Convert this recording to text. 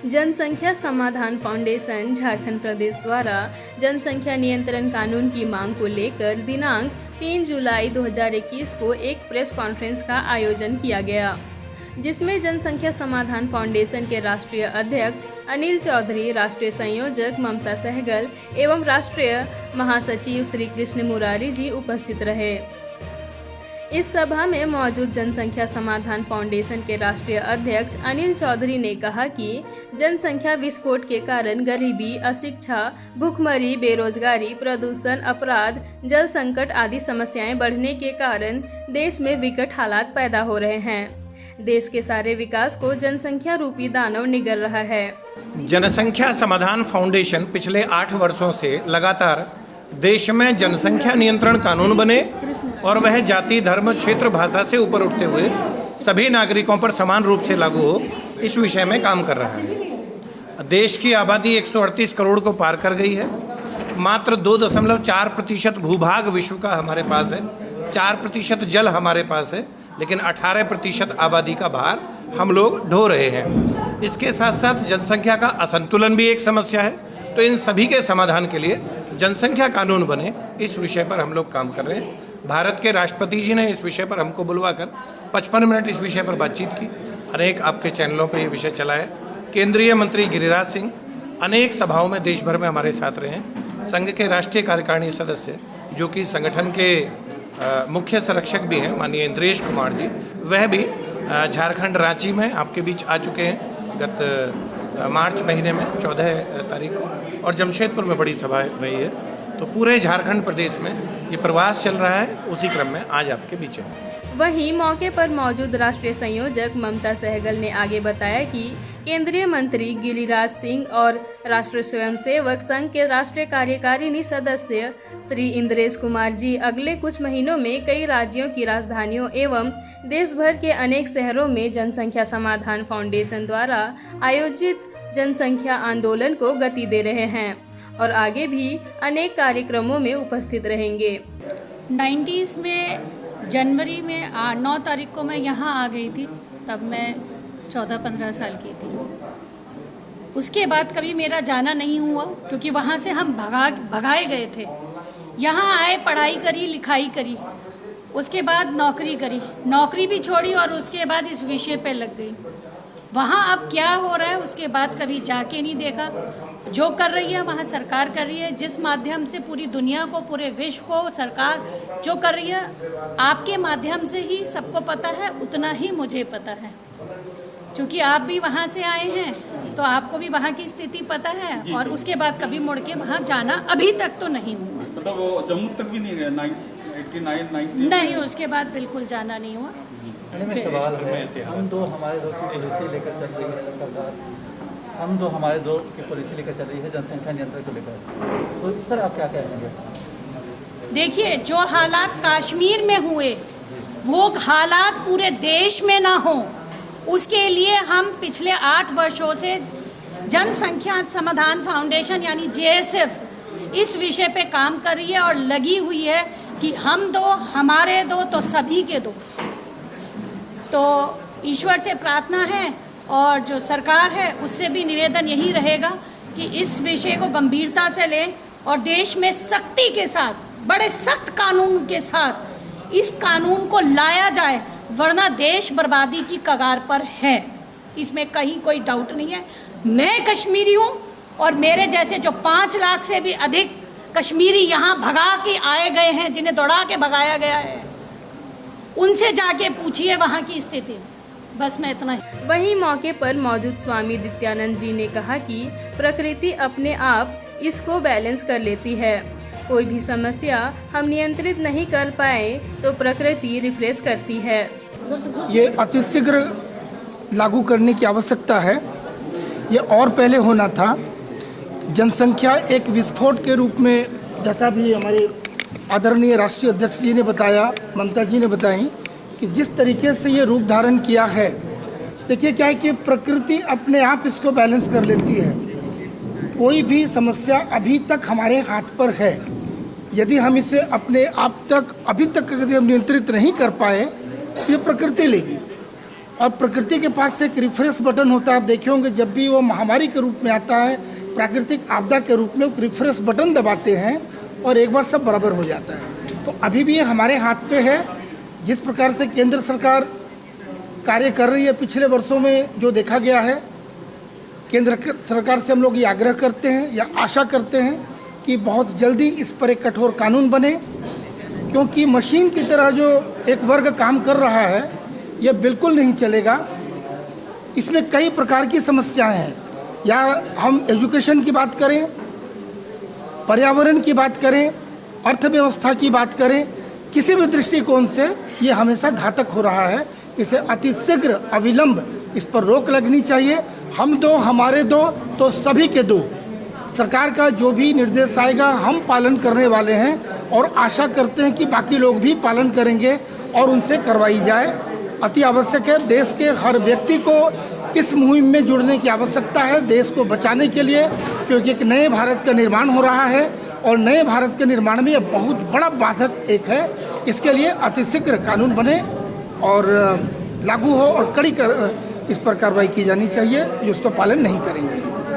जनसंख्या समाधान फाउंडेशन झारखंड प्रदेश द्वारा जनसंख्या नियंत्रण कानून की मांग को लेकर दिनांक 3 जुलाई 2021 को एक प्रेस कॉन्फ्रेंस का आयोजन किया गया, जिसमें जनसंख्या समाधान फाउंडेशन के राष्ट्रीय अध्यक्ष अनिल चौधरी, राष्ट्रीय संयोजक ममता सहगल एवं राष्ट्रीय महासचिव श्री कृष्ण मुरारी जी उपस्थित रहे। इस सभा में मौजूद जनसंख्या समाधान फाउंडेशन के राष्ट्रीय अध्यक्ष अनिल चौधरी ने कहा कि जनसंख्या विस्फोट के कारण गरीबी, अशिक्षा, भूखमरी, बेरोजगारी, प्रदूषण, अपराध, जल संकट आदि समस्याएं बढ़ने के कारण देश में विकट हालात पैदा हो रहे हैं। देश के सारे विकास को जनसंख्या रूपी दानव निगल रहा है। जनसंख्या समाधान फाउंडेशन पिछले 8 वर्षों से लगातार देश में जनसंख्या नियंत्रण कानून बने और वह जाति, धर्म, क्षेत्र, भाषा से ऊपर उठते हुए सभी नागरिकों पर समान रूप से लागू हो, इस विषय में काम कर रहा है। देश की आबादी 138 करोड़ को पार कर गई है। मात्र 2.4% भूभाग विश्व का हमारे पास है, 4% जल हमारे पास है, लेकिन 18% आबादी का भार हम लोग ढो रहे हैं। इसके साथ साथ जनसंख्या का असंतुलन भी एक समस्या है। तो इन सभी के समाधान के लिए जनसंख्या कानून बने, इस विषय पर हम लोग काम कर रहे हैं। भारत के राष्ट्रपति जी ने इस विषय पर हमको बुलवाकर 55 मिनट इस विषय पर बातचीत की। अनेक आपके चैनलों पर ये विषय चला है। केंद्रीय मंत्री गिरिराज सिंह अनेक सभाओं में देश भर में हमारे साथ रहे हैं। संघ के राष्ट्रीय कार्यकारिणी सदस्य जो कि संगठन के मुख्य संरक्षक भी हैं, माननीय इंद्रेश कुमार जी, वह भी झारखंड रांची में आपके बीच आ चुके हैं गत मार्च महीने में 14 तारीख को, और जमशेदपुर में बड़ी सभा रही है। तो पूरे झारखंड प्रदेश में ये प्रवास चल रहा है, उसी क्रम में आज आपके बीच है। वहीं मौके पर मौजूद राष्ट्रीय संयोजक ममता सहगल ने आगे बताया कि केंद्रीय मंत्री गिरिराज सिंह और राष्ट्रीय स्वयंसेवक संघ के राष्ट्रीय कार्यकारिणी सदस्य श्री इंद्रेश कुमार जी अगले कुछ महीनों में कई राज्यों की राजधानियों एवं देश भर के अनेक शहरों में जनसंख्या समाधान फाउंडेशन द्वारा आयोजित जनसंख्या आंदोलन को गति दे रहे हैं और आगे भी अनेक कार्यक्रमों में उपस्थित रहेंगे। 90s में जनवरी में 9 तारीख को मैं यहाँ आ गई थी, तब मैं 14-15 साल की थी। उसके बाद कभी मेरा जाना नहीं हुआ, क्योंकि वहाँ से हम भगाए गए थे। यहाँ आए, पढ़ाई करी, लिखाई करी, उसके बाद नौकरी करी, नौकरी भी छोड़ी और उसके बाद इस विषय पे लग गई। वहाँ अब क्या हो रहा है उसके बाद कभी जाके नहीं देखा। जो कर रही है वहाँ सरकार कर रही है, जिस माध्यम से पूरी दुनिया को, पूरे विश्व को सरकार जो कर रही है, आपके माध्यम से ही सबको पता है, उतना ही मुझे पता है। क्योंकि आप भी वहाँ से आए हैं तो आपको भी वहाँ की स्थिति पता है। और उसके बाद कभी मुड़ के वहाँ जाना अभी तक तो नहीं हुआ। मतलब वो जम्मू तक भी नहीं गए? 89 नहीं, उसके बाद बिल्कुल जाना नहीं हुआ। सवाल है, हम दो हमारे दो की पॉलिसी लेकर चल रही है सरकार, हम दो हमारे दो की पॉलिसी लेकर चल रही है जनसंख्या नियंत्रण को लेकर, तो इस पर आप क्या कहेंगे? देखिए, जो हालात कश्मीर में हुए वो हालात पूरे देश में ना हो, उसके लिए हम पिछले 8 वर्षों से जनसंख्या समाधान फाउंडेशन यानी JSF इस विषय पे काम कर रही है और लगी हुई है कि हम दो, हमारे दो, तो सभी के दो। तो ईश्वर से प्रार्थना है और जो सरकार है उससे भी निवेदन यही रहेगा कि इस विषय को गंभीरता से लें और देश में सख्ती के साथ, बड़े सख्त कानून के साथ इस कानून को लाया जाए, वरना देश बर्बादी की कगार पर है। इसमें कहीं कोई डाउट नहीं है। मैं कश्मीरी हूँ और मेरे जैसे जो 5 लाख से भी अधिक कश्मीरी यहाँ भगा के आए गए हैं, जिन्हें दौड़ा के भगाया गया है, उनसे जाके पूछिए वहाँ की स्थिति। बस मैं इतना ही। वहीं मौके पर मौजूद स्वामी नित्यानंद जी ने कहा कि प्रकृति अपने आप इसको बैलेंस कर लेती है। कोई भी समस्या हम नियंत्रित नहीं कर पाए तो प्रकृति रिफ्रेश करती है। ये अतिशीघ्र लागू करने की आवश्यकता है। ये और पहले होना था। जनसंख्या एक विस्फोट के रूप में, जैसा भी हमारे आदरणीय राष्ट्रीय अध्यक्ष जी ने बताया, ममता जी ने बताई कि जिस तरीके से ये रूप धारण किया है, देखिए क्या है कि प्रकृति अपने आप इसको बैलेंस कर लेती है। कोई भी समस्या अभी तक हमारे हाथ पर है। यदि हम इसे अपने आप तक अभी तक यदि हम नियंत्रित नहीं कर पाए तो ये प्रकृति लेगी। और प्रकृति के पास से एक रिफ्रेश बटन होता है। आप देखे होंगे जब भी वो महामारी के रूप में आता है, प्राकृतिक आपदा के रूप में वो रिफ्रेश बटन दबाते हैं और एक बार सब बराबर हो जाता है। तो अभी भी ये हमारे हाथ पे है। जिस प्रकार से केंद्र सरकार कार्य कर रही है पिछले वर्षों में जो देखा गया है, केंद्र सरकार से हम लोग ये आग्रह करते हैं या आशा करते हैं कि बहुत जल्दी इस पर एक कठोर कानून बने, क्योंकि मशीन की तरह जो एक वर्ग काम कर रहा है ये बिल्कुल नहीं चलेगा। इसमें कई प्रकार की समस्याएं हैं, या हम एजुकेशन की बात करें, पर्यावरण की बात करें, अर्थव्यवस्था की बात करें, किसी भी दृष्टिकोण से ये हमेशा घातक हो रहा है। इसे अतिशीघ्र अविलंब इस पर रोक लगनी चाहिए। हम दो हमारे दो तो सभी के दो। सरकार का जो भी निर्देश आएगा हम पालन करने वाले हैं और आशा करते हैं कि बाकी लोग भी पालन करेंगे और उनसे करवाई जाए। अति आवश्यक है। देश के हर व्यक्ति को इस मुहिम में जुड़ने की आवश्यकता है, देश को बचाने के लिए, क्योंकि एक नए भारत का निर्माण हो रहा है और नए भारत के निर्माण में ये बहुत बड़ा बाधक एक है। इसके लिए अतिशीघ्र कानून बने और लागू हो और कड़ी इस पर कार्रवाई की जानी चाहिए जो उसका पालन नहीं करेंगे।